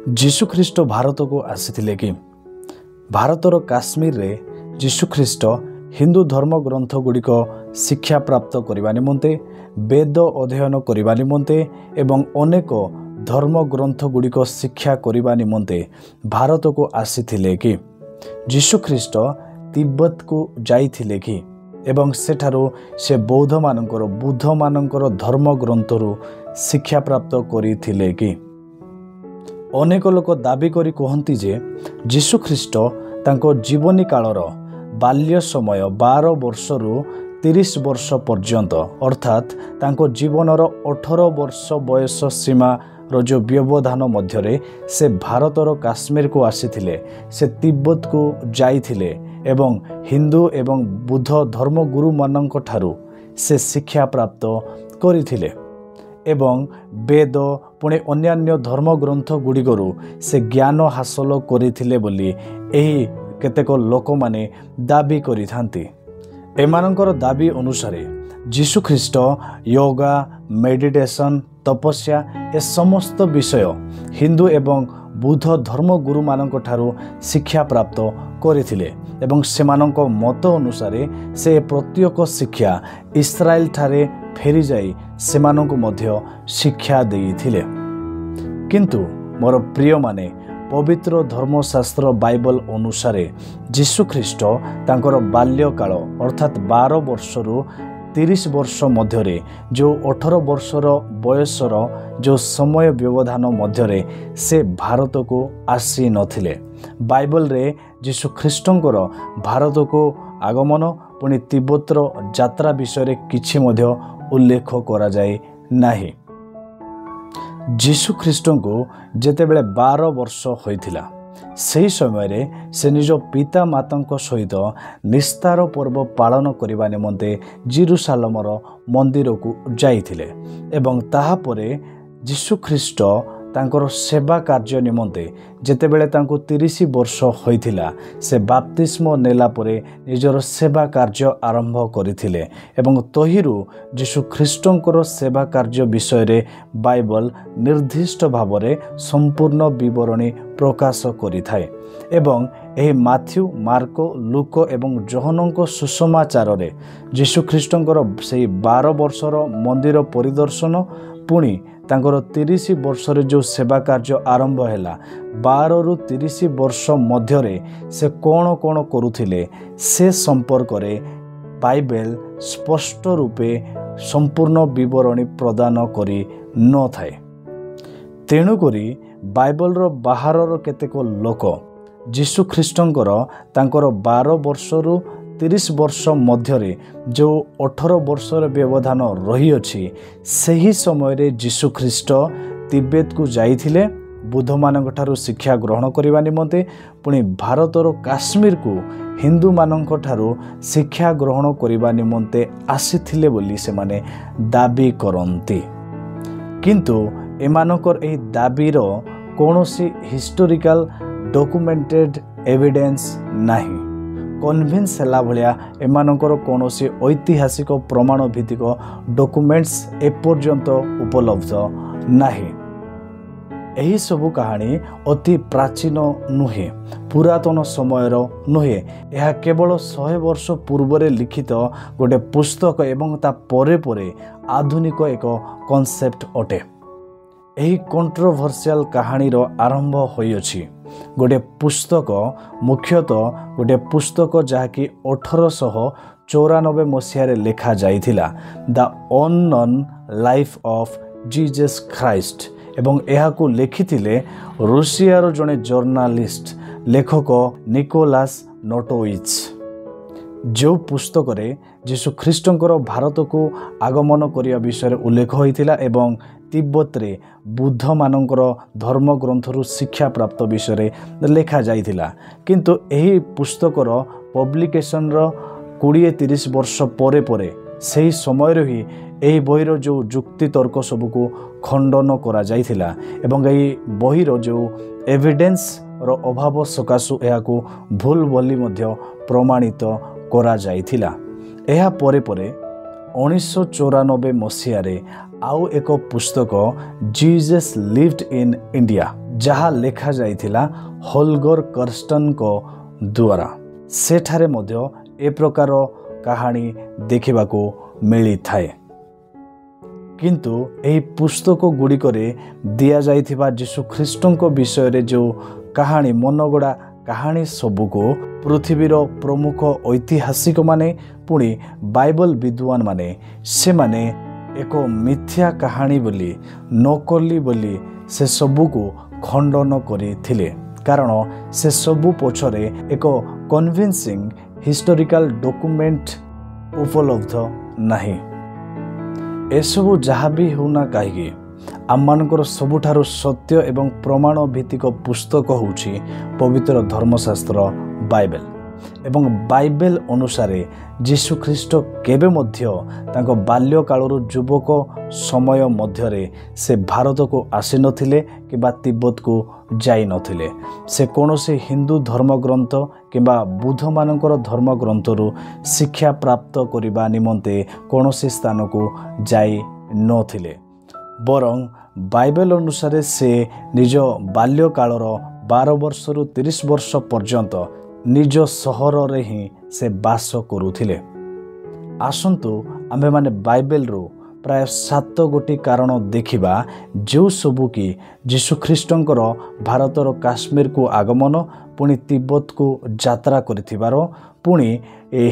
ଯୀଶୁଖ୍ରୀଷ୍ଟ ଭାରତକୁ ଆସିଥିଲେ କି? ଭାରତର କାଶ୍ମୀରରେ ଯୀଶୁଖ୍ରୀଷ୍ଟ ହିନ୍ଦୁ ଧର୍ମଗ୍ରନ୍ଥ ଗୁଡ଼ିକ ଶିକ୍ଷା ପ୍ରାପ୍ତ କରିବା ନିମନ୍ତେ, ବେଦ ଅଧ୍ୟୟନ କରିବା ନିମନ୍ତେ ଏବଂ ଅନେକ ଧର୍ମଗ୍ରନ୍ଥ ଗୁଡ଼ିକ ଶିକ୍ଷା କରିବା ନିମନ୍ତେ ଭାରତକୁ ଆସିଥିଲେ କି? ଯୀଶୁଖ୍ରୀଷ୍ଟ ତିବ୍ବତକୁ ଯାଇଥିଲେ କି? ଏବଂ ସେଠାରୁ ସେ ବୁଦ୍ଧମାନଙ୍କର ଧର୍ମଗ୍ରନ୍ଥରୁ ଶିକ୍ଷା ପ୍ରାପ୍ତ କରିଥିଲେ କି? ଅନେକ ଲୋକ ଦାବି କରି କୁହନ୍ତି ଯେ ଯୀଶୁଖ୍ରୀଷ୍ଟ ତାଙ୍କ ଜୀବନୀ କାଳର ବାଲ୍ୟ ସମୟ 12 ବର୍ଷରୁ 30 ବର୍ଷ ପର୍ଯ୍ୟନ୍ତ ଅର୍ଥାତ୍ ତାଙ୍କ ଜୀବନର 18 ବର୍ଷ ବୟସ ସୀମାର ଯେଉଁ ବ୍ୟବଧାନ ମଧ୍ୟରେ ସେ ଭାରତର କାଶ୍ମୀରକୁ ଆସିଥିଲେ, ସେ ତିବ୍ବତକୁ ଯାଇଥିଲେ ଏବଂ ହିନ୍ଦୁ ଏବଂ ବୁଦ୍ଧ ଧର୍ମଗୁରୁମାନଙ୍କ ଠାରୁ ସେ ଶିକ୍ଷା ପ୍ରାପ୍ତ କରିଥିଲେ ଏବଂ ବେଦ ପୁଣି ଅନ୍ୟାନ୍ୟ ଧର୍ମଗ୍ରନ୍ଥ ଗୁଡ଼ିକରୁ ସେ ଜ୍ଞାନ ହାସଲ କରିଥିଲେ ବୋଲି ଏହି କେତେକ ଲୋକମାନେ ଦାବି କରିଥାନ୍ତି। ଏମାନଙ୍କର ଦାବି ଅନୁସାରେ ଯୀଶୁଖ୍ରୀଷ୍ଟ ୟୋଗା, ମେଡିଟେସନ୍, ତପସ୍ୟା ଏ ସମସ୍ତ ବିଷୟ ହିନ୍ଦୁ ଏବଂ ବୁଦ୍ଧ ଧର୍ମଗୁରୁମାନଙ୍କ ଠାରୁ ଶିକ୍ଷା ପ୍ରାପ୍ତ କରିଥିଲେ ଏବଂ ସେମାନଙ୍କ ମତ ଅନୁସାରେ ସେ ପ୍ରତ୍ୟେକ ଶିକ୍ଷା ଇସ୍ରାଏଲ ଠାରେ ଫେରିଯାଇ ସେମାନଙ୍କୁ ମଧ୍ୟ ଶିକ୍ଷା ଦେଇଥିଲେ। କିନ୍ତୁ ମୋର ପ୍ରିୟମାନେ, ପବିତ୍ର ଧର୍ମଶାସ୍ତ୍ର ବାଇବଲ ଅନୁସାରେ ଯୀଶୁଖ୍ରୀଷ୍ଟ ତାଙ୍କର ବାଲ୍ୟକାଳ ଅର୍ଥାତ୍ 12 ବର୍ଷରୁ 30 ବର୍ଷ ମଧ୍ୟରେ ଯେଉଁ 18 ବର୍ଷର ବୟସର ଯେଉଁ ସମୟ ବ୍ୟବଧାନ ମଧ୍ୟରେ ସେ ଭାରତକୁ ଆସିନଥିଲେ। ବାଇବଲରେ ଯୀଶୁଖ୍ରୀଷ୍ଟଙ୍କର ଭାରତକୁ ଆଗମନ ପୁଣି ତିବ୍ବତର ଯାତ୍ରା ବିଷୟରେ କିଛି ମଧ୍ୟ ଉଲ୍ଲେଖ କରାଯାଇ ନାହିଁ। ଯୀଶୁଖ୍ରୀଷ୍ଟଙ୍କୁ ଯେତେବେଳେ 12 ବର୍ଷ ହୋଇଥିଲା, ସେହି ସମୟରେ ସେ ନିଜ ପିତା ମାତାଙ୍କ ସହିତ ନିସ୍ତାର ପର୍ବ ପାଳନ କରିବା ନିମନ୍ତେ ଜେରୁସାଲେମର ମନ୍ଦିରକୁ ଯାଇଥିଲେ ଏବଂ ତାହାପରେ ଯୀଶୁଖ୍ରୀଷ୍ଟ ତାଙ୍କର ସେବା କାର୍ଯ୍ୟ ନିମନ୍ତେ ଯେତେବେଳେ ତାଙ୍କୁ 30 ବର୍ଷ ହୋଇଥିଲା, ସେ ବାପ୍ତିସ୍ମ ନେଲା ପରେ ନିଜର ସେବା କାର୍ଯ୍ୟ ଆରମ୍ଭ କରିଥିଲେ ଏବଂ ତହିଁରୁ ଯୀଶୁଖ୍ରୀଷ୍ଟଙ୍କର ସେବା କାର୍ଯ୍ୟ ବିଷୟରେ ବାଇବଲ ନିର୍ଦ୍ଦିଷ୍ଟ ଭାବରେ ସମ୍ପୂର୍ଣ୍ଣ ବିବରଣୀ ପ୍ରକାଶ କରିଥାଏ ଏବଂ ଏହି ମାଥ୍ୟୁ, ମାର୍କ, ଲୁକ ଏବଂ ଯୋହନଙ୍କ ସୁସମାଚାରରେ ଯୀଶୁଖ୍ରୀଷ୍ଟଙ୍କର ସେହି 12 ବର୍ଷର ମନ୍ଦିର ପରିଦର୍ଶନ ପୁଣି ତାଙ୍କର 30 ବର୍ଷରେ ଯେଉଁ ସେବା କାର୍ଯ୍ୟ ଆରମ୍ଭ ହେଲା, 12ରୁ 30 ବର୍ଷ ମଧ୍ୟରେ ସେ କ'ଣ କରୁଥିଲେ ସେ ସମ୍ପର୍କରେ ବାଇବେଲ ସ୍ପଷ୍ଟ ରୂପେ ସମ୍ପୂର୍ଣ୍ଣ ବିବରଣୀ ପ୍ରଦାନ କରି ନଥାଏ। ତେଣୁକରି ବାଇବଲର ବାହାରର କେତେକ ଲୋକ ଯୀଶୁଖ୍ରୀଷ୍ଟଙ୍କର ତାଙ୍କର 12 ବର୍ଷରୁ 30 ବର୍ଷ ମଧ୍ୟରେ ଯେଉଁ 18 ବର୍ଷର ବ୍ୟବଧାନ ରହିଅଛି, ସେହି ସମୟରେ ଯୀଶୁଖ୍ରୀଷ୍ଟ ତିବ୍ବତକୁ ଯାଇଥିଲେ ବୁଦ୍ଧମାନଙ୍କ ଠାରୁ ଶିକ୍ଷା ଗ୍ରହଣ କରିବା ନିମନ୍ତେ, ପୁଣି ଭାରତର କାଶ୍ମୀରକୁ ହିନ୍ଦୁମାନଙ୍କ ଠାରୁ ଶିକ୍ଷା ଗ୍ରହଣ କରିବା ନିମନ୍ତେ ଆସିଥିଲେ ବୋଲି ସେମାନେ ଦାବି କରନ୍ତି। କିନ୍ତୁ ଏମାନଙ୍କର ଏହି ଦାବିର କୌଣସି ହିଷ୍ଟୋରିକାଲ ଡକୁମେଣ୍ଟେଡ ଏଭିଡେନ୍ସ ନାହିଁ। କନଭିନ୍ସ ହେଲା ଭଳିଆ ଏମାନଙ୍କର କୌଣସି ଐତିହାସିକ ପ୍ରମାଣ ଭିତ୍ତିକ ଡକୁମେଣ୍ଟସ୍ ଏପର୍ଯ୍ୟନ୍ତ ଉପଲବ୍ଧ ନାହିଁ। ଏହିସବୁ କାହାଣୀ ଅତି ପ୍ରାଚୀନ ନୁହେଁ, ପୁରାତନ ସମୟର ନୁହେଁ। ଏହା କେବଳ 100 ବର୍ଷ ପୂର୍ବରେ ଲିଖିତ ଗୋଟେ ପୁସ୍ତକ ଏବଂ ତା ପରେ ପରେ ଆଧୁନିକ ଏକ କନସେପ୍ଟ ଅଟେ। ଏହି କଣ୍ଟ୍ରୋଭର୍ସିଆଲ କାହାଣୀର ଆରମ୍ଭ ହୋଇଅଛି ଗୋଟେ ପୁସ୍ତକ, ମୁଖ୍ୟତଃ ଗୋଟେ ପୁସ୍ତକ ଯାହାକି 1894 ମସିହାରେ ଲେଖାଯାଇଥିଲା, ଦ ଅନନୋନ୍ ଲାଇଫ୍ ଅଫ୍ ଜିଜସ୍ ଖ୍ରାଇଷ୍ଟ ଏବଂ ଏହାକୁ ଲେଖିଥିଲେ ରୁଷିଆର ଜଣେ ଜର୍ଣ୍ଣାଲିଷ୍ଟ ଲେଖକ ନିକୋଲାସ୍ ନୋଟୋଇଚ୍। ଯେଉଁ ପୁସ୍ତକରେ ଯୀଶୁଖ୍ରୀଷ୍ଟଙ୍କର ଭାରତକୁ ଆଗମନ କରିବା ବିଷୟରେ ଉଲ୍ଲେଖ ହୋଇଥିଲା ଏବଂ ତିବ୍ବତରେ ବୁଦ୍ଧମାନଙ୍କର ଧର୍ମଗ୍ରନ୍ଥରୁ ଶିକ୍ଷା ପ୍ରାପ୍ତ ବିଷୟରେ ଲେଖାଯାଇଥିଲା। କିନ୍ତୁ ଏହି ପୁସ୍ତକର ପବ୍ଲିକେସନର 20-30 ବର୍ଷ ପରେ ପରେ ସେହି ସମୟରେ ହିଁ ଏହି ବହିର ଯେଉଁ ଯୁକ୍ତି ତର୍କ ସବୁକୁ ଖଣ୍ଡନ କରାଯାଇଥିଲା ଏବଂ ଏହି ବହିର ଯେଉଁ ଏଭିଡେନ୍ସର ଅଭାବ ସକାଶୁ ଏହାକୁ ଭୁଲ ବୋଲି ମଧ୍ୟ ପ୍ରମାଣିତ କରାଯାଇଥିଲା। ଏହା ପରେ ପରେ 1994 ମସିହାରେ ଆଉ ଏକ ପୁସ୍ତକ ଜିଜସ୍ ଲିଭଡ୍ ଇନ୍ ଇଣ୍ଡିଆ जहा लेखा जाइथिला होल्गर कर्स्टन को द्वारा। सेठारे मध्य ए प्रकार कहानी देखा मिली थाए। किंतु एही पुस्तक गुड़िकरे दिया जाइथिबा यीशु ख्रीष्टों को विषय रे जो कहानी मनगड़ा कहानी सबको पृथ्वीर प्रमुख ऐतिहासिक माने पुणी बाइबल विद्वान माने से माने एक मिथ्या कहानी बोली नकली बोली से सबको खंडन करथिले, कारण से सबु पछरे एक कन्विन्सिंग हिस्टोरिकल डॉक्यूमेंट उपलब्ध नहीं। एसबु जहाँ भी होना कहीं आमମାନଙ୍କର ସବୁଠାରୁ ସତ୍ୟ ଏବଂ ପ୍ରମାଣ ଭିତ୍ତିକ ପୁସ୍ତକ ହେଉଛି ପବିତ୍ର ଧର୍ମଶାସ୍ତ୍ର ବାଇବେଲ। ଏବଂ ବାଇବେଲ ଅନୁସାରେ ଯୀଶୁ ଖ୍ରୀଷ୍ଟ କେବେ ମଧ୍ୟ ତାଙ୍କ ବାଲ୍ୟକାଳରୁ ଯୁବକ ସମୟ ମଧ୍ୟରେ ସେ ଭାରତକୁ ଆସିନଥିଲେ କିମ୍ବା ତିବ୍ବତକୁ ଯାଇନଥିଲେ। ସେ କୌଣସି ହିନ୍ଦୁ ଧର୍ମଗ୍ରନ୍ଥ କିମ୍ବା ବୁଦ୍ଧମାନଙ୍କର ଧର୍ମଗ୍ରନ୍ଥରୁ ଶିକ୍ଷା ପ୍ରାପ୍ତ କରିବା ନିମନ୍ତେ କୌଣସି ସ୍ଥାନକୁ ଯାଇ ନଥିଲେ। बरং बाइबल अनुसार से निज बाल्यकालर 12 वर्षरु 30 वर्ष पर्यंत निज सहर रे ही से बास करुथिले। आसंतु आमे माने बाइबल रो प्राय 7 गोटी कारण देखिबा जो सबु की यीशु ख्रीष्टंकर भारतर काश्मीर को आगमन पुणी तिब्बत को यात्रा करिथिबारो पुणी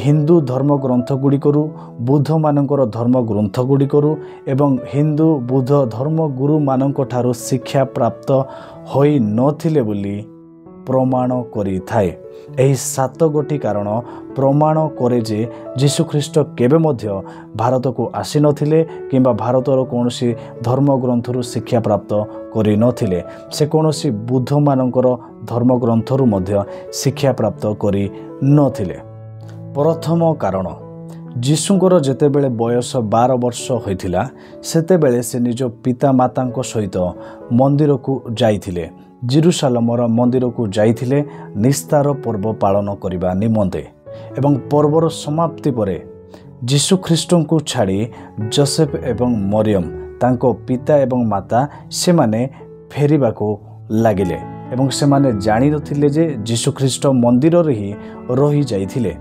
हिंदू धर्म ग्रंथ गुड़िकरू बुद्ध मानकर धर्म ग्रंथ गुड़िकरू एवं हिंदू बुद्ध धर्म गुरु मानक ठारू शिक्षा प्राप्त होई नथिले बोली प्रमाण करि थाए। एही 7 गोटी कारण प्रमाण करे जे यीशु ख्रीष्ट केबे मध्य भारत को आसी नथिले किंबा भारतर कौनसी धर्म ग्रंथरु शिक्षा प्राप्त करि नथिले। से कौनसी बुद्ध मानकर धर्म ग्रंथरु मध्य शिक्षा प्राप्त करि नथिले। प्रथम कारण यीशुंकर जेतेबेले बयस 12 वर्ष होइथिला सेतेबेले से निज पिता मातांको सहित मंदिर को जाइथिले। जेरुसालेमर मंदिर को जाइथिले निस्तार पर्व पालन करिबा निमंते। एवं पर्वर समाप्ति परे यीशु ख्रीष्टों को छाड़ी जोसेफ एवं मरियम तांको पिता एवं माता से माने फेरिबा को लागिले एवं से माने जानि नथिले जे यीशु ख्रीष्ट मंदिर रे ही रही जाइथिले।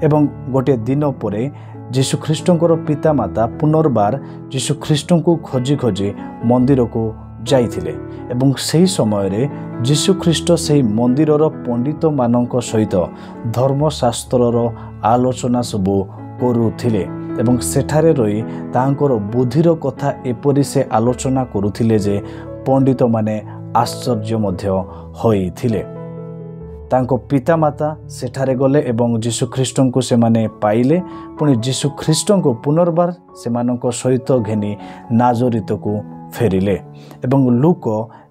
एवं गोटे दिन परे यीशु ख्रीष्टों पिता माता पुनर्बार यीशु ख्रीष्टों को खोजी खोजी मंदिर को जाइथिले। एवं सही समय रे यीशु ख्रीष्ट सही मंदिरर पंडित मानक सहित धर्मशास्त्रर आलोचना सबु करुथिले एवं सेठारे रही तांकर बुद्धिर कथा एपरि से आलोचना करुथिले जे पंडित माने आश्चर्य मध्य होइथिले। तांको पिता माता सेठारे गले एवं यीशु ख्रीष्टों को से माने पाइले। पुणी यीशु ख्रीष्टों को पुनर्बार से मानक सहित घेनी नाजरित को फेरिले। एवं लूक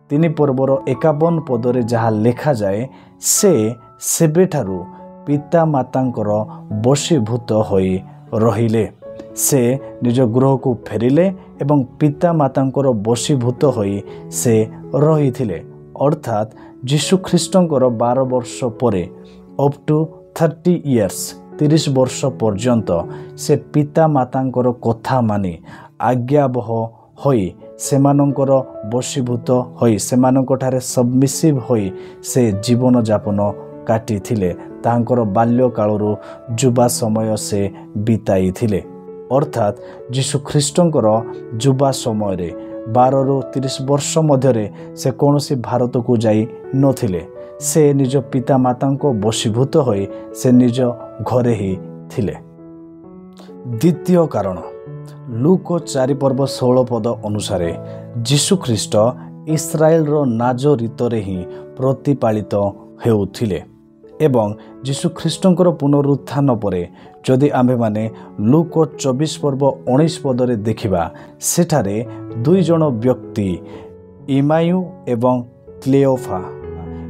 3 पर्वर 51 पदरे जहाँ लेखा जाए से सेबेठारु पिता मातांकर बशीभूत होई रहिले। से निज गृह को फेरिले एवं पिता मातांकर बशीभूत होई से रहिथिले। अर्थात यीशु ख्रीष्टंकर 12 वर्ष परे अप टू 30 इयर्स 30 वर्ष पर्यंत से पिता मातांकर कथा मानी आज्ञाबह होई सेमानंकर बशीभूत होई सेमानंकठारे सबमिसिव होई से जीवन यापन काटी थिले। तांकर बाल्य कालरू जुबा समय से बिताई थिले। अर्थात यीशु ख्रीष्टंकर जुबा समय रे 12 रु 30 वर्ष मध्यरे से कौनसी भारत को जाई नथिले। से निज पिता मातांको बशीभूत होई से निज घरे ही थिले। द्वितीय कारण लूक 4 पर्व 16 पद अनुसार यीशु ख्रीष्ट इस्राएल रो नाजरित रे ही प्रतिपालित हेउथिले। एवं यीशु ख्रीष्टंकर पुनरुत्थान परे जदि आम्भे माने लूक 24 पर्व 19 पदरे देखिबा सेठारे 2 जन व्यक्ति इमायु एवं क्लेओफा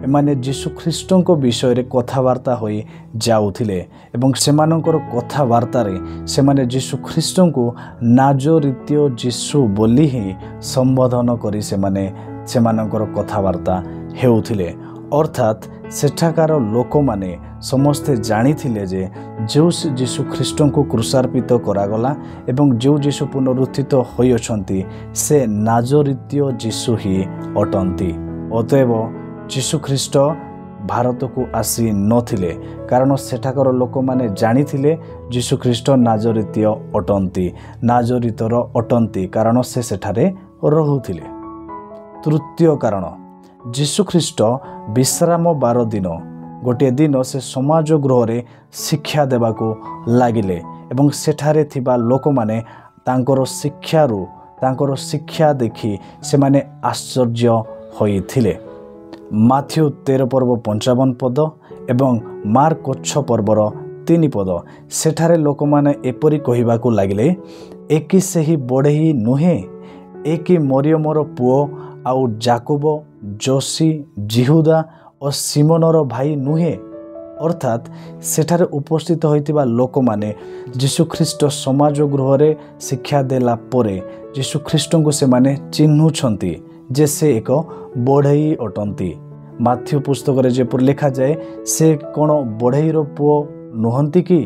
एमाने यीशु ख्रीष्टों विषय रे कथबार्ता होई जाउथिले। एवं सेमानंकर कथबार्ता रे सेमाने यीशु ख्रीष्टों को नाजरित्य यीशु बोली ही संबोधन करी सेमानंकर कथबार्ता हेउथिले। अर्थात सेठाकार लोक माने समस्ते जानिथिले जे जो यीशु ख्रीष्टों को क्रूसार्पित करागला एवं जो यीशु पुनरुत्थित होई अछंती से नाजरित्य यीशु ही अटंती। ଅତଏବ ଯୀଶୁଖ୍ରୀଷ୍ଟ ଭାରତକୁ ଆସି ନଥିଲେ, କାରଣ ସେଠାକାର ଲୋକମାନେ ଜାଣିଥିଲେ ଯୀଶୁଖ୍ରୀଷ୍ଟ ନାଜରିତୀୟ ଅଟନ୍ତି, ନାଜରିତର ଅଟନ୍ତି, କାରଣ ସେ ସେଠାରେ ରହୁଥିଲେ। ତୃତୀୟ କାରଣ, ଯୀଶୁଖ୍ରୀଷ୍ଟ ବିଶ୍ରାମ ବାର ଦିନ ଗୋଟିଏ ଦିନ ସେ ସମାଜ ଗୃହରେ ଶିକ୍ଷା ଦେବାକୁ ଲାଗିଲେ ଏବଂ ସେଠାରେ ଥିବା ଲୋକମାନେ ତାଙ୍କର ଶିକ୍ଷା ଦେଖି ସେମାନେ ଆଶ୍ଚର୍ଯ୍ୟ ହୋଇଥିଲେ। ମାଥ୍ୟୁ 13 ପର୍ବ 55 ପଦ ଏବଂ ମାର୍କ 6 ପର୍ବର 3 ପଦ, ସେଠାରେ ଲୋକମାନେ ଏପରି କହିବାକୁ ଲାଗିଲେ, ଏ କି ସେହି ବଢ଼େଇ ନୁହେଁ? ଏ କି ମରିୟମର ପୁଅ ଆଉ ଯାକୋବ, ଯୋସି, ଜିହୁଦା ଓ ସିମୋନର ଭାଇ ନୁହେଁ? ଅର୍ଥାତ୍ ସେଠାରେ ଉପସ୍ଥିତ ହୋଇଥିବା ଲୋକମାନେ ଯୀଶୁଖ୍ରୀଷ୍ଟ ସମାଜ ଗୃହରେ ଶିକ୍ଷା ଦେଲା ପରେ ଯୀଶୁଖ୍ରୀଷ୍ଟଙ୍କୁ ସେମାନେ ଚିହ୍ନୁଛନ୍ତି ଯେ ସେ ଏକ ବଢ଼େଇ ଅଟନ୍ତି। ମାଥ୍ୟୁ ପୁସ୍ତକରେ ଯେପରି ଲେଖାଯାଏ, ସେ କ'ଣ ବଢ଼େଇର ପୁଅ ନୁହନ୍ତି କି?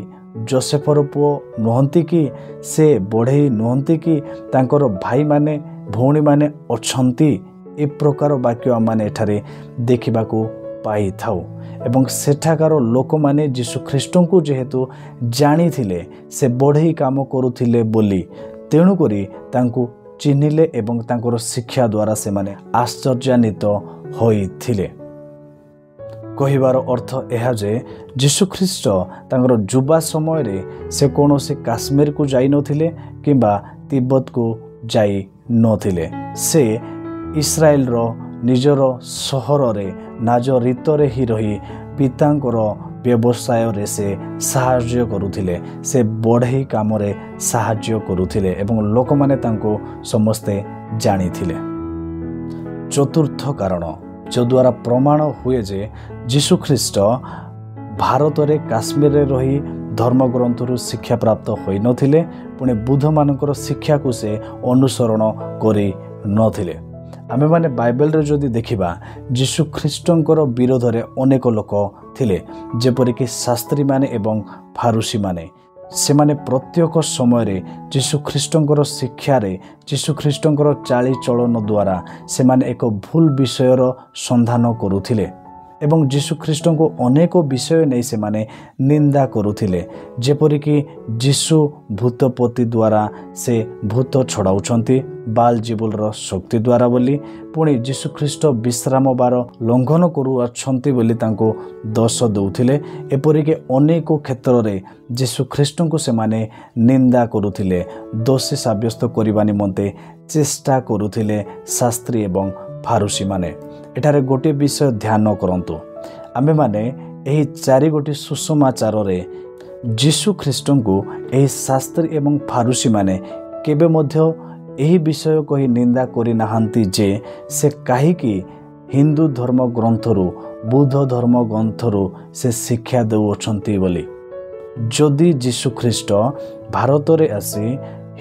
ଯୋସେଫର ପୁଅ ନୁହନ୍ତି କି? ସେ ବଢ଼େଇ ନୁହନ୍ତି କି? ତାଙ୍କର ଭାଇମାନେ ଭଉଣୀମାନେ ଅଛନ୍ତି। ଏ ପ୍ରକାର ବାକ୍ୟ ଆମମାନେ ଏଠାରେ ଦେଖିବାକୁ ପାଇଥାଉ ଏବଂ ସେଠାକାର ଲୋକମାନେ ଯୀଶୁଖ୍ରୀଷ୍ଟଙ୍କୁ ଯେହେତୁ ଜାଣିଥିଲେ ସେ ବଢ଼େଇ କାମ କରୁଥିଲେ ବୋଲି, ତେଣୁକରି ତାଙ୍କୁ ଚିହ୍ନିଲେ ଏବଂ ତାଙ୍କର ଶିକ୍ଷା ଦ୍ୱାରା ସେମାନେ ଆଶ୍ଚର୍ଯ୍ୟାନ୍ୱିତ ହୋଇଥିଲେ। କହିବାର ଅର୍ଥ ଏହା ଯେ ଯୀଶୁଖ୍ରୀଷ୍ଟ ତାଙ୍କର ଯୁବା ସମୟରେ ସେ କୌଣସି କାଶ୍ମୀରକୁ ଯାଇନଥିଲେ କିମ୍ବା ତିବ୍ବତକୁ ଯାଇ ନଥିଲେ। ସେ ଇସ୍ରାଏଲର ନିଜର ସହରରେ ନାଜରିତରେ ହିଁ ରହି ପିତାଙ୍କର ବ୍ୟବସାୟରେ ସେ ସାହାଯ୍ୟ କରୁଥିଲେ, ସେ ବଢ଼େଇ କାମରେ ସାହାଯ୍ୟ କରୁଥିଲେ ଏବଂ ଲୋକମାନେ ତାଙ୍କୁ ସମସ୍ତେ ଜାଣିଥିଲେ। ଚତୁର୍ଥ କାରଣ, ଯଦ୍ୱାରା ପ୍ରମାଣ ହୁଏ ଯେ ଯୀଶୁଖ୍ରୀଷ୍ଟ ଭାରତରେ କାଶ୍ମୀରରେ ରହି ଧର୍ମଗ୍ରନ୍ଥରୁ ଶିକ୍ଷାପ୍ରାପ୍ତ ହୋଇନଥିଲେ, ପୁଣି ବୁଦ୍ଧମାନଙ୍କର ଶିକ୍ଷାକୁ ସେ ଅନୁସରଣ କରିନଥିଲେ। ଆମେମାନେ ବାଇବେଲରେ ଯଦି ଦେଖିବା, ଯୀଶୁଖ୍ରୀଷ୍ଟଙ୍କର ବିରୋଧରେ ଅନେକ ଲୋକ ଥିଲେ, ଯେପରିକି ଶାସ୍ତ୍ରୀମାନେ ଏବଂ ଫାରୁସୀମାନେ। ସେମାନେ ପ୍ରତ୍ୟେକ ସମୟରେ ଯୀଶୁଖ୍ରୀଷ୍ଟଙ୍କର ଶିକ୍ଷାରେ, ଯୀଶୁଖ୍ରୀଷ୍ଟଙ୍କର ଚାଳିଚଳନ ଦ୍ୱାରା ସେମାନେ ଏକ ଭୁଲ ବିଷୟର ସନ୍ଧାନ କରୁଥିଲେ ଏବଂ ଯୀଶୁଖ୍ରୀଷ୍ଟଙ୍କୁ ଅନେକ ବିଷୟ ନେଇ ସେମାନେ ନିନ୍ଦା କରୁଥିଲେ, ଯେପରିକି ଯୀଶୁ ଭୂତପତି ଦ୍ୱାରା ସେ ଭୂତ ଛଡ଼ାଉଛନ୍ତି ବାଲଜିବୁଲର ଶକ୍ତି ଦ୍ୱାରା ବୋଲି, ପୁଣି ଯୀଶୁଖ୍ରୀଷ୍ଟ ବିଶ୍ରାମ ବାର ଲଙ୍ଘନ କରୁଅଛନ୍ତି ବୋଲି ତାଙ୍କୁ ଦୋଷ ଦେଉଥିଲେ। ଏପରିକି ଅନେକ କ୍ଷେତ୍ରରେ ଯୀଶୁଖ୍ରୀଷ୍ଟଙ୍କୁ ସେମାନେ ନିନ୍ଦା କରୁଥିଲେ, ଦୋଷୀ ସାବ୍ୟସ୍ତ କରିବା ନିମନ୍ତେ ଚେଷ୍ଟା କରୁଥିଲେ ଶାସ୍ତ୍ରୀ ଏବଂ ଫାରୁସୀମାନେ। ଏଠାରେ ଗୋଟିଏ ବିଷୟ ଧ୍ୟାନ କରନ୍ତୁ, ଆମେମାନେ ଏହି 4 ସୁସମାଚାରରେ ଯୀଶୁଖ୍ରୀଷ୍ଟଙ୍କୁ ଏହି ଶାସ୍ତ୍ରୀ ଏବଂ ଫାରୁସୀମାନେ କେବେ ମଧ୍ୟ ଏହି ବିଷୟ କହି ନିନ୍ଦା କରିନାହାନ୍ତି ଯେ ସେ କାହିଁକି ହିନ୍ଦୁ ଧର୍ମ ଗ୍ରନ୍ଥରୁ, ବୁଦ୍ଧ ଧର୍ମ ଗ୍ରନ୍ଥରୁ ସେ ଶିକ୍ଷା ଦେଉଅଛନ୍ତି ବୋଲି। ଯଦି ଯୀଶୁଖ୍ରୀଷ୍ଟ ଭାରତରେ ଆସି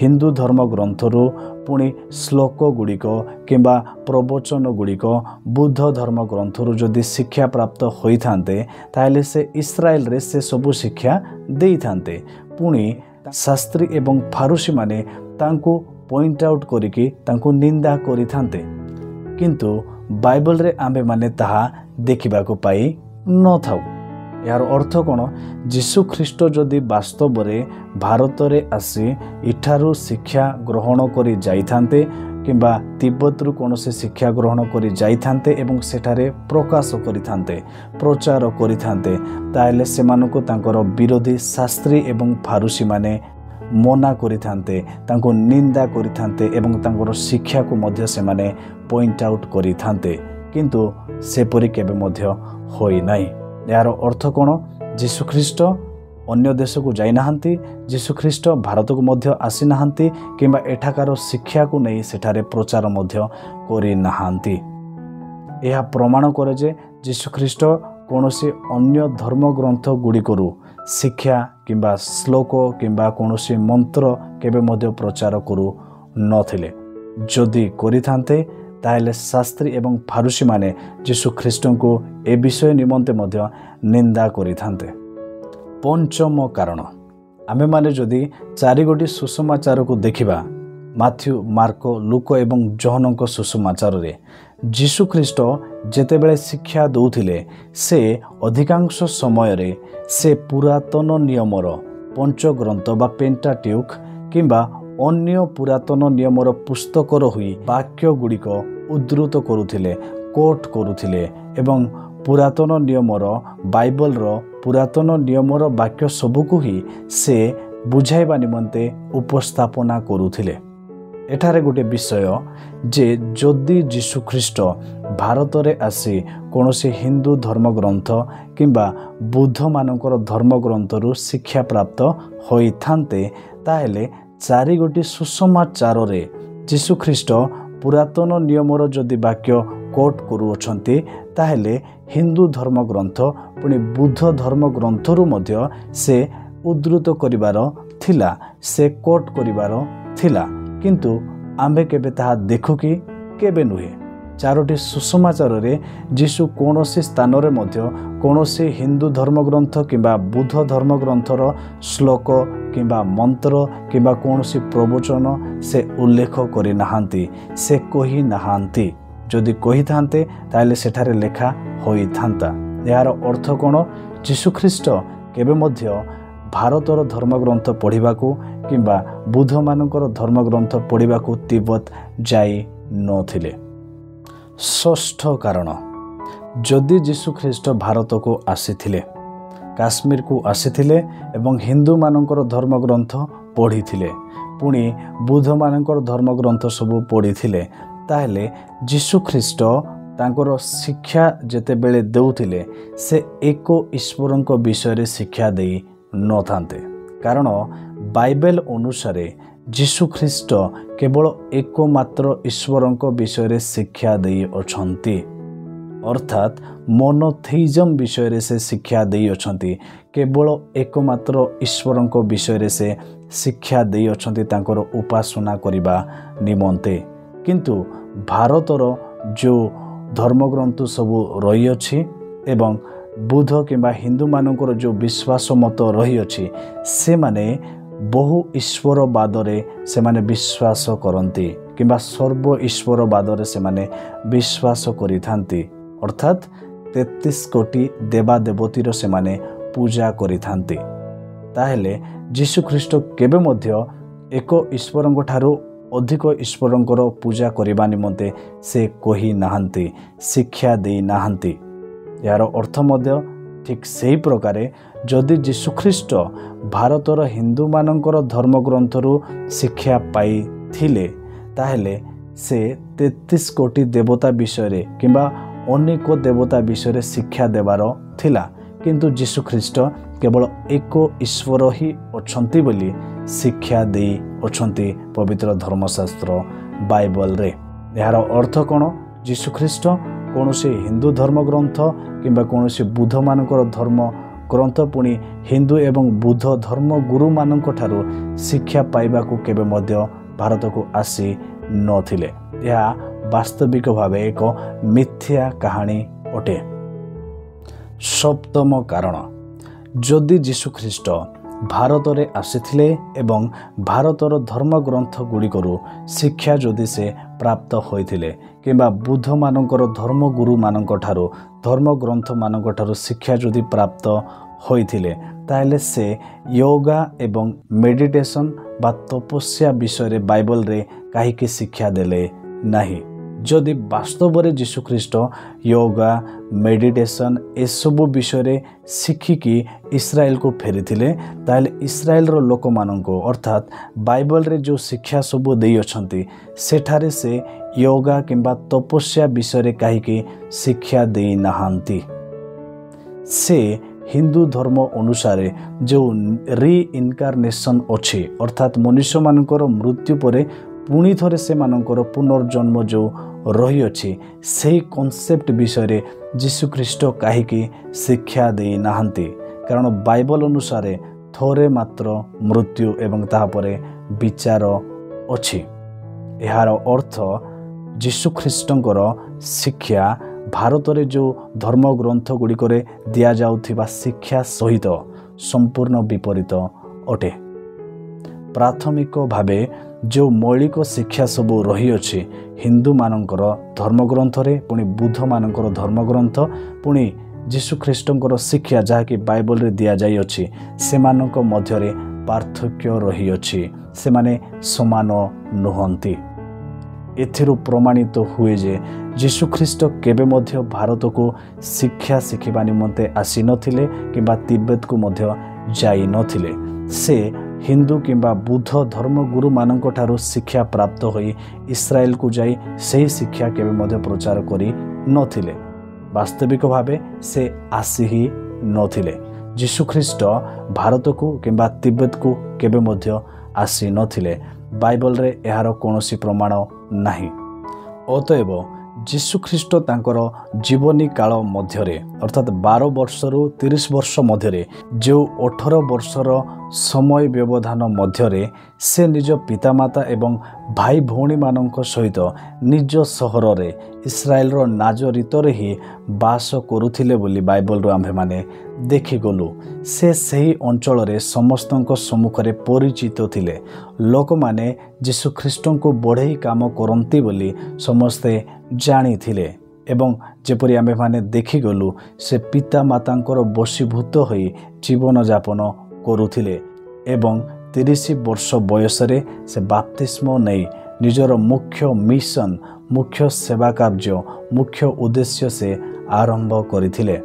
ହିନ୍ଦୁ ଧର୍ମ ଗ୍ରନ୍ଥରୁ ପୁଣି ଶ୍ଲୋକ ଗୁଡ଼ିକ କିମ୍ବା ପ୍ରବଚନ ଗୁଡ଼ିକ ବୁଦ୍ଧ ଧର୍ମ ଗ୍ରନ୍ଥରୁ ଯଦି ଶିକ୍ଷା ପ୍ରାପ୍ତ ହୋଇଥାନ୍ତେ, ତାହେଲେ ସେ ଇସ୍ରାଏଲରେ ସେ ସବୁ ଶିକ୍ଷା ଦେଇଥାନ୍ତେ। ପୁଣି ଶାସ୍ତ୍ରୀ ଏବଂ ଫାରୁସୀମାନେ ତାଙ୍କୁ ପଏଣ୍ଟ ଆଉଟ୍ କରିକି ତାଙ୍କୁ ନିନ୍ଦା କରିଥାନ୍ତେ, କିନ୍ତୁ ବାଇବଲରେ ଆମ୍ଭେମାନେ ତାହା ଦେଖିବାକୁ ପାଇ ନଥାଉ। ଏହାର ଅର୍ଥ କ'ଣ? ଯୀଶୁଖ୍ରୀଷ୍ଟ ଯଦି ବାସ୍ତବରେ ଭାରତରେ ଆସି ଏଠାରୁ ଶିକ୍ଷା ଗ୍ରହଣ କରି ଯାଇଥାନ୍ତେ କିମ୍ବା ତିବ୍ବତରୁ କୌଣସି ଶିକ୍ଷା ଗ୍ରହଣ କରି ଯାଇଥାନ୍ତେ ଏବଂ ସେଠାରେ ପ୍ରକାଶ କରିଥାନ୍ତେ, ପ୍ରଚାର କରିଥାନ୍ତେ, ତାହେଲେ ସେମାନଙ୍କୁ ତାଙ୍କର ବିରୋଧୀ ଶାସ୍ତ୍ରୀ ଏବଂ ଫାରୁସୀମାନେ ମନା କରିଥାନ୍ତେ, ତାଙ୍କୁ ନିନ୍ଦା କରିଥାନ୍ତେ ଏବଂ ତାଙ୍କର ଶିକ୍ଷାକୁ ମଧ୍ୟ ସେମାନେ ପଏଣ୍ଟ ଆଉଟ୍ କରିଥାନ୍ତେ, କିନ୍ତୁ ସେପରି କେବେ ମଧ୍ୟ ହୋଇନାହିଁ। ଏହାର ଅର୍ଥ କ'ଣ? ଯୀଶୁଖ୍ରୀଷ୍ଟ ଅନ୍ୟ ଦେଶକୁ ଯାଇନାହାନ୍ତି, ଯୀଶୁଖ୍ରୀଷ୍ଟ ଭାରତକୁ ମଧ୍ୟ ଆସିନାହାନ୍ତି କିମ୍ବା ଏଠାକାର ଶିକ୍ଷାକୁ ନେଇ ସେଠାରେ ପ୍ରଚାର ମଧ୍ୟ କରିନାହାନ୍ତି। ଏହା ପ୍ରମାଣ କରେ ଯେ ଯୀଶୁଖ୍ରୀଷ୍ଟ କୌଣସି ଅନ୍ୟ ଧର୍ମଗ୍ରନ୍ଥ ଗୁଡ଼ିକରୁ ଶିକ୍ଷା କିମ୍ବା ଶ୍ଲୋକ କିମ୍ବା କୌଣସି ମନ୍ତ୍ର କେବେ ମଧ୍ୟ ପ୍ରଚାର କରୁନଥିଲେ। ଯଦି କରିଥାନ୍ତେ ତାହେଲେ ଶାସ୍ତ୍ରୀ ଏବଂ ଫାରୁସୀମାନେ ଯୀଶୁଖ୍ରୀଷ୍ଟଙ୍କୁ ଏ ବିଷୟ ନିମନ୍ତେ ମଧ୍ୟ ନିନ୍ଦା କରିଥାନ୍ତେ। ପଞ୍ଚମ କାରଣ, ଆମେମାନେ ଯଦି 4 ସୁସମାଚାରକୁ ଦେଖିବା, ମାଥ୍ୟୁ, ମାର୍କ, ଲୁକ ଏବଂ ଜହନଙ୍କ ସୁସମାଚାରରେ ଯୀଶୁଖ୍ରୀଷ୍ଟ ଯେତେବେଳେ ଶିକ୍ଷା ଦେଉଥିଲେ ସେ ଅଧିକାଂଶ ସମୟରେ ସେ ପୁରାତନ ନିୟମର ପଞ୍ଚଗ୍ରନ୍ଥ ବା ପେଣ୍ଟାଟ୍ୟୁକ୍ କିମ୍ବା ଅନ୍ୟ ପୁରାତନ ନିୟମର ପୁସ୍ତକର ହୋଇ ବାକ୍ୟ ଗୁଡ଼ିକ ଉଦ୍ଧୃତ କରୁଥିଲେ, କୋଟ୍ କରୁଥିଲେ ଏବଂ ପୁରାତନ ନିୟମର ବାଇବଲର ପୁରାତନ ନିୟମର ବାକ୍ୟ ସବୁକୁ ହିଁ ସେ ବୁଝାଇବା ନିମନ୍ତେ ଉପସ୍ଥାପନା କରୁଥିଲେ। ଏଠାରେ ଗୋଟେ ବିଷୟ ଯେ ଯଦି ଯୀଶୁଖ୍ରୀଷ୍ଟ ଭାରତରେ ଆସି କୌଣସି ହିନ୍ଦୁ ଧର୍ମଗ୍ରନ୍ଥ କିମ୍ବା ବୁଦ୍ଧମାନଙ୍କର ଧର୍ମଗ୍ରନ୍ଥରୁ ଶିକ୍ଷା ପ୍ରାପ୍ତ ହୋଇଥାନ୍ତେ ତାହେଲେ ଚାରିଗୋଟି ସୁସମାଚାରରେ ଯୀଶୁଖ୍ରୀଷ୍ଟ ପୁରାତନ ନିୟମର ଯଦି ବାକ୍ୟ କୋଟ୍ କରୁଅଛନ୍ତି ତାହେଲେ ହିନ୍ଦୁ ଧର୍ମଗ୍ରନ୍ଥ ପୁଣି ବୁଦ୍ଧ ଧର୍ମଗ୍ରନ୍ଥରୁ ମଧ୍ୟ ସେ ଉଦ୍ଧୃତ କରିବାର ଥିଲା, ସେ କୋଟ୍ କରିବାର ଥିଲା। କିନ୍ତୁ ଆମ୍ଭେ କେବେ ତାହା ଦେଖୁ କି? କେବେ ନୁହେଁ। ଚାରୋଟି ସୁସମାଚାରରେ ଯୀଶୁ କୌଣସି ସ୍ଥାନରେ ମଧ୍ୟ କୌଣସି ହିନ୍ଦୁ ଧର୍ମଗ୍ରନ୍ଥ କିମ୍ବା ବୁଦ୍ଧ ଧର୍ମଗ୍ରନ୍ଥର ଶ୍ଲୋକ କିମ୍ବା ମନ୍ତ୍ର କିମ୍ବା କୌଣସି ପ୍ରବଚନ ସେ ଉଲ୍ଲେଖ କରିନାହାନ୍ତି, ସେ କହିନାହାନ୍ତି। ଯଦି କହିଥାନ୍ତେ ତାହେଲେ ସେଠାରେ ଲେଖା ହୋଇଥାନ୍ତା। ଏହାର ଅର୍ଥ କ'ଣ? ଯୀଶୁଖ୍ରୀଷ୍ଟ କେବେ ମଧ୍ୟ ଭାରତର ଧର୍ମଗ୍ରନ୍ଥ ପଢ଼ିବାକୁ କିମ୍ବା ବୁଦ୍ଧମାନଙ୍କର ଧର୍ମଗ୍ରନ୍ଥ ପଢ଼ିବାକୁ ତିବ୍ବତ ଯାଇ ନଥିଲେ। ଷଷ୍ଠ କାରଣ, ଯଦି ଯୀଶୁଖ୍ରୀଷ୍ଟ ଭାରତକୁ ଆସିଥିଲେ, କାଶ୍ମୀରକୁ ଆସିଥିଲେ ଏବଂ ହିନ୍ଦୁମାନଙ୍କର ଧର୍ମଗ୍ରନ୍ଥ ପଢ଼ିଥିଲେ, ପୁଣି ବୁଦ୍ଧମାନଙ୍କର ଧର୍ମଗ୍ରନ୍ଥ ସବୁ ପଢ଼ିଥିଲେ, ତାହେଲେ ଯୀଶୁଖ୍ରୀଷ୍ଟ ତାଙ୍କର ଶିକ୍ଷା ଯେତେବେଳେ ଦେଉଥିଲେ ସେ ଏକ ଈଶ୍ୱରଙ୍କ ବିଷୟରେ ଶିକ୍ଷା ଦେଇ ନଥାନ୍ତେ। କାରଣ ବାଇବେଲ ଅନୁସାରେ ଯୀଶୁଖ୍ରୀଷ୍ଟ କେବଳ ଏକମାତ୍ର ଈଶ୍ୱରଙ୍କ ବିଷୟରେ ଶିକ୍ଷା ଦେଇଅଛନ୍ତି, ଅର୍ଥାତ୍ ମୋନୋଥେଇଜମ୍ ବିଷୟରେ ସେ ଶିକ୍ଷା ଦେଇଅଛନ୍ତି। କେବଳ ଏକମାତ୍ର ଈଶ୍ୱରଙ୍କ ବିଷୟରେ ସେ ଶିକ୍ଷା ଦେଇଅଛନ୍ତି ତାଙ୍କର ଉପାସନା କରିବା ନିମନ୍ତେ। କିନ୍ତୁ ଭାରତର ଯେଉଁ ଧର୍ମଗ୍ରନ୍ଥ ସବୁ ରହିଅଛି ଏବଂ ବୁଦ୍ଧ କିମ୍ବା ହିନ୍ଦୁମାନଙ୍କର ଯେଉଁ ବିଶ୍ୱାସ ମତ ରହିଅଛି ସେମାନେ ବହୁ ଈଶ୍ୱରବାଦରେ ସେମାନେ ବିଶ୍ୱାସ କରନ୍ତି କିମ୍ବା ସର୍ବ ଈଶ୍ୱରବାଦରେ ସେମାନେ ବିଶ୍ୱାସ କରିଥାନ୍ତି, ଅର୍ଥାତ୍ 33 କୋଟି ଦେବାଦେବତୀର ସେମାନେ ପୂଜା କରିଥାନ୍ତି। ତାହେଲେ ଯୀଶୁଖ୍ରୀଷ୍ଟ କେବେ ମଧ୍ୟ ଏକ ଈଶ୍ୱରଙ୍କ ଠାରୁ ଅଧିକ ଈଶ୍ୱରଙ୍କର ପୂଜା କରିବା ନିମନ୍ତେ ସେ କହିନାହାନ୍ତି, ଶିକ୍ଷା ଦେଇନାହାନ୍ତି। ଏହାର ଅର୍ଥ ମଧ୍ୟ ଠିକ୍ ସେହି ପ୍ରକାରେ ଯଦି ଯୀଶୁଖ୍ରୀଷ୍ଟ ଭାରତର ହିନ୍ଦୁମାନଙ୍କର ଧର୍ମଗ୍ରନ୍ଥରୁ ଶିକ୍ଷା ପାଇଥିଲେ ତାହେଲେ ସେ 33 କୋଟି ଦେବତା ବିଷୟରେ କିମ୍ବା ଅନେକ ଦେବତା ବିଷୟରେ ଶିକ୍ଷା ଦେବାର ଥିଲା। କିନ୍ତୁ ଯୀଶୁଖ୍ରୀଷ୍ଟ କେବଳ ଏକ ଈଶ୍ୱର ହିଁ ଅଛନ୍ତି ବୋଲି ଶିକ୍ଷା ଦେଇଅଛନ୍ତି ପବିତ୍ର ଧର୍ମଶାସ୍ତ୍ର ବାଇବଲରେ। ଏହାର ଅର୍ଥ କ'ଣ? ଯୀଶୁଖ୍ରୀଷ୍ଟ କୌଣସି ହିନ୍ଦୁ ଧର୍ମଗ୍ରନ୍ଥ କିମ୍ବା କୌଣସି ବୁଦ୍ଧମାନଙ୍କର ଧର୍ମଗ୍ରନ୍ଥ ପୁଣି ହିନ୍ଦୁ ଏବଂ ବୁଦ୍ଧ ଧର୍ମଗୁରୁମାନଙ୍କ ଠାରୁ ଶିକ୍ଷା ପାଇବାକୁ କେବେ ମଧ୍ୟ ଭାରତକୁ ଆସି ନଥିଲେ। ଏହା ବାସ୍ତବିକ ଭାବେ ଏକ ମିଥ୍ୟା କାହାଣୀ ଅଟେ। ସପ୍ତମ କାରଣ, ଯଦି ଯୀଶୁଖ୍ରୀଷ୍ଟ ଭାରତରେ ଆସିଥିଲେ ଏବଂ ଭାରତର ଧର୍ମଗ୍ରନ୍ଥ ଗୁଡ଼ିକରୁ ଶିକ୍ଷା ଯଦି ସେ ପ୍ରାପ୍ତ ହୋଇଥିଲେ କିମ୍ବା ବୁଦ୍ଧମାନଙ୍କର ଧର୍ମଗୁରୁମାନଙ୍କ ଠାରୁ ଧର୍ମଗ୍ରନ୍ଥମାନଙ୍କ ଠାରୁ ଶିକ୍ଷା ଯଦି ପ୍ରାପ୍ତ ହୋଇଥିଲେ ତାହେଲେ ସେ ୟୋଗା ଏବଂ ମେଡିଟେସନ୍ ବା ତପସ୍ୟା ବିଷୟରେ ବାଇବଲରେ କାହିଁକି ଶିକ୍ଷା ଦେଲେ ନାହିଁ? ଯଦି ବାସ୍ତବରେ ଯୀଶୁଖ୍ରୀଷ୍ଟ ୟୋଗା ମେଡିଟେସନ୍ ଏସବୁ ବିଷୟରେ ଶିଖିକି ଇସ୍ରାଏଲକୁ ଫେରିଥିଲେ ତାହେଲେ ଇସ୍ରାଏଲର ଲୋକମାନଙ୍କୁ ଅର୍ଥାତ୍ ବାଇବଲରେ ଯେଉଁ ଶିକ୍ଷା ସବୁ ଦେଇଅଛନ୍ତି ସେଠାରେ ସେ ୟୋଗା କିମ୍ବା ତପସ୍ୟା ବିଷୟରେ କାହିଁକି ଶିକ୍ଷା ଦେଇନାହାନ୍ତି? ସେ ହିନ୍ଦୁ ଧର୍ମ ଅନୁସାରେ ଯେଉଁ ରିଇନକାର୍ନେସନ୍ ଅଛି ଅର୍ଥାତ୍ ମନୁଷ୍ୟମାନଙ୍କର ମୃତ୍ୟୁ ପରେ ପୁଣି ଥରେ ସେମାନଙ୍କର ପୁନର୍ଜନ୍ମ ଯେଉଁ ରହିଅଛି ସେହି କନସେପ୍ଟ ବିଷୟରେ ଯୀଶୁଖ୍ରୀଷ୍ଟ କାହିଁକି ଶିକ୍ଷା ଦେଇନାହାନ୍ତି? କାରଣ ବାଇବଲ ଅନୁସାରେ ଥରେ ମାତ୍ର ମୃତ୍ୟୁ ଏବଂ ତାହାପରେ ବିଚାର ଅଛି। ଏହାର ଅର୍ଥ ଯୀଶୁଖ୍ରୀଷ୍ଟଙ୍କର ଶିକ୍ଷା ଭାରତରେ ଯେଉଁ ଧର୍ମଗ୍ରନ୍ଥ ଗୁଡ଼ିକରେ ଦିଆଯାଉଥିବା ଶିକ୍ଷା ସହିତ ସମ୍ପୂର୍ଣ୍ଣ ବିପରୀତ ଅଟେ। ପ୍ରାଥମିକ ଭାବେ जो मौलिक शिक्षा सब रही हिंदू मानकर धर्मग्रंथरे पुणी बुद्ध मानकर धर्मग्रंथ पुणी जीशुख्रीष्टर शिक्षा जहाँकि बाइबल रे दिया जाई अछि सेमानक मध्यरे पार्थक्य रही अछि से माने समान नुहंती। एथिरु प्रमाणित हुए जे जीशुख्रीष्ट केबे मध्य भारत को शिक्षा शिखिबा निमंते आसी नथिले किंबा तिब्बत को मध्य जाई नथिले। से हिंदू किंबा बुद्ध धर्मगुरु मानक ठारू शिक्षा प्राप्त होई इस्राएल को जाई सही शिक्षा केबे मध्य प्रचार करी नथिले। वास्तविक भावे से आसी ही नथिले। जीशुख्रीष्ट भारत को किंबा तिब्बत को केबे मध्य आसी नथिले। बाइबल रे एहार कोनोसी प्रमाण नाही। अतएव जीशुख्रीष्ट तांकर जीवनी काल मध्यरे अर्थात 12 वर्षरु 30 वर्ष मध्यरे जो 18 वर्षर समय व्यवधान मध्यरे से निज पितामाता एवं भाई भौणी मानक सहित निज सहर रे इस्राएल रो नाजरितरे ही बास करुथिले बोली बाइबल रो आम्भे माने देखि गलु। से सही अंचल रे समस्तक सम्मुखरे परिचित थिले। लोक माने जीशुख्रीष्टन को बढ़ई काम करंती बोली समस्ते जानी थिले एवं जेपरि आमे माने देखि गलु से पिता मातांकर बशीभूत होई जीवन यापन करुथिले एवं 30 वर्ष बयसरे से बाप्तिस्म नहीं निजर मुख्य मिशन मुख्य सेवा कार्य मुख्य उद्देश्य से आरंभ करिथिले।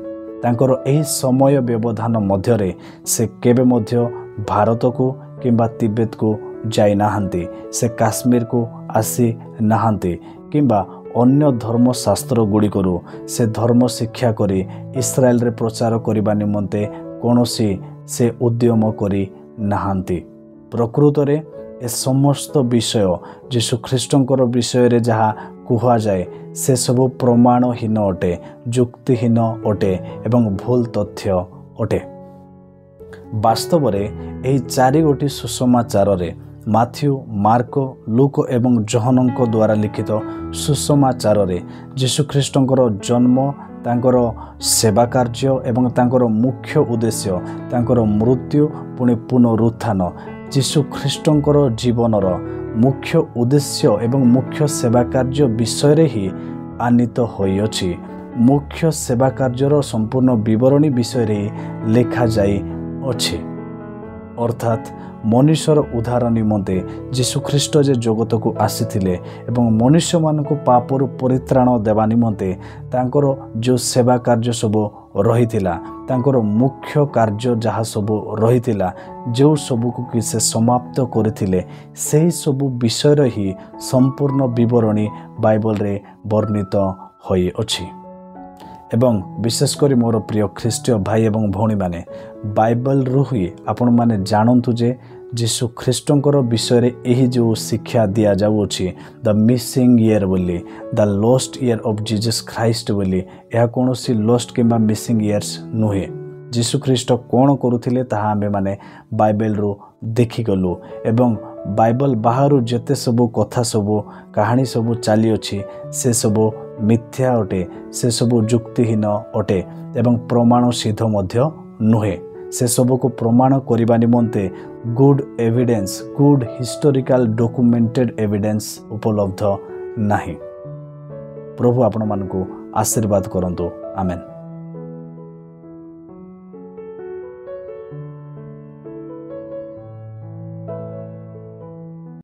तांकर एही समय व्यवधान मध्यरे से केबे मध्य भारत को किंबा तिब्बत को जाई नाहांती। से काश्मीर को आसी नाहांती किंबा अन्य धर्मशास्त्र गुड़िकरू से धर्म शिक्षा करी इस्राएल रे प्रचार करिबा निमंते कोनोसी से उद्यम करी नाहांती। प्रकृत रे ए समस्त विषय जीशुख्रीष्टंकर विषय रे जहा कुहा जाए से सब प्रमाणहीन अटे जुक्तिहीन अटे एवं भूल तथ्य अटे। वास्तव रे एही 4 गोटी सुसमाचार रे माथ्यू मार्क लूक एवं जोहनक द्वारा लिखित सुसमाचार रे जीशुख्रीष्टंकर जन्म तांकर सेवा कार्य एवं तांकर मुख्य उद्देश्य तांकर मृत्यु पुणी पुनरुत्थान जीशुख्रीष्टंकर जीवनर मुख्य उद्देश्य एवं मुख्य सेवा कार्य विषय रे ही आनीत होई अछि। मुख्य सेवा कार्यर संपूर्ण विवरणी विषय रे लेखा जाई अछि। अर्थात मनुष्यर उद्धार निमंते जीशुख्रीष्ट जे जगत को आसीथिले एवं मनुष्य मानक पापरु परित्राण देवा निमंते तांकर जो सेवा कार्य सब रहिथिला तांकर मुख्य कार्य जहा सब रहिथिला जो सब को कि से समाप्त करथिले सेही सब विषय ही संपूर्ण विवरणी बाइबल रे वर्णित होई अछि। एवं विशेषकर मोर प्रिय ख्रीष्टीय भाई एवं भौणी माने बाइबल रु ही आपण माने जानंतु जे जीशुख्रीष्टंकर विषय रे एही जो शिक्षा दिया जाउछि द मिसिंग ईयर बोली the lost year of Jesus Christ बोली यह कोनोसी लॉस्ट किंबा मिसिंग ईयर्स नुहे। जीशुख्रीष्ट कोन करुथिले ताहा आमे माने बाइबल रु देखि गलु एवं बाइबल बाहरु जेते सब कथा सब कहानी सब चली अछि से सब मिथ्या अटे से सब जुक्तिहीन अटे एवं प्रमाण सिद्ध मध्य नुहे। से सब को प्रमाण करिबा निमंते good evidence good historical documented evidence उपलब्ध नाही। प्रभु आपण मानकु आशीर्वाद करंतु। आमेन।